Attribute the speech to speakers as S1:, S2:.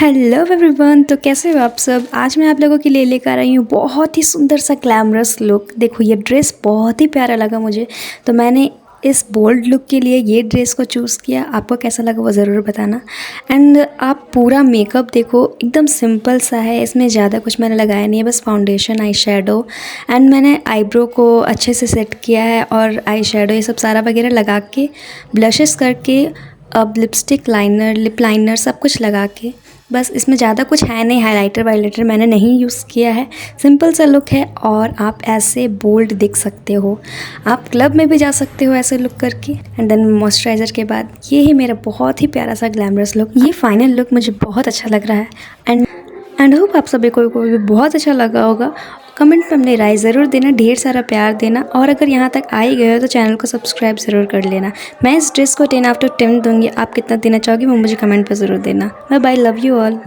S1: Hello everyone. तो कैसे हो आप सब। आज मैं आप लोगों के लिए लेकर आई हूँ बहुत ही सुंदर सा ग्लैमरस लुक। देखो ये ड्रेस बहुत ही प्यारा लगा मुझे, तो मैंने इस बोल्ड लुक के लिए ये ड्रेस को चूज़ किया। आपको कैसा लगा वो ज़रूर बताना। एंड आप पूरा मेकअप देखो, एकदम सिंपल सा है, इसमें ज़्यादा कुछ मैंने लगाया नहीं है, बस फाउंडेशन, आई शेडो एंड मैंने आईब्रो को अच्छे से सेट किया है और आई शेडो ये सब सारा वगैरह लगा के, ब्लशेस करके, अब लिपस्टिक, लाइनर, लिप लाइनर सब कुछ लगा के, बस इसमें ज़्यादा कुछ है नहीं। हाइलाइटर वाइलाइटर मैंने नहीं यूज़ किया है, सिंपल सा लुक है और आप ऐसे बोल्ड दिख सकते हो। आप क्लब में भी जा सकते हो ऐसे लुक करके। एंड देन मॉइस्चराइज़र के बाद ये ही मेरा बहुत ही प्यारा सा ग्लैमरस लुक। ये फाइनल लुक मुझे बहुत अच्छा लग रहा है एंड होप आप सभी को भी बहुत अच्छा लगा होगा। कमेंट में अपनी राय ज़रूर देना, ढेर सारा प्यार देना, और अगर यहाँ तक आ ही गए हो तो चैनल को सब्सक्राइब ज़रूर कर लेना। मैं इस ड्रेस को 10 out of 10 दूँगी। आप कितना देना चाहोगे वो मुझे कमेंट पर ज़रूर देना। Bye bye, love you all.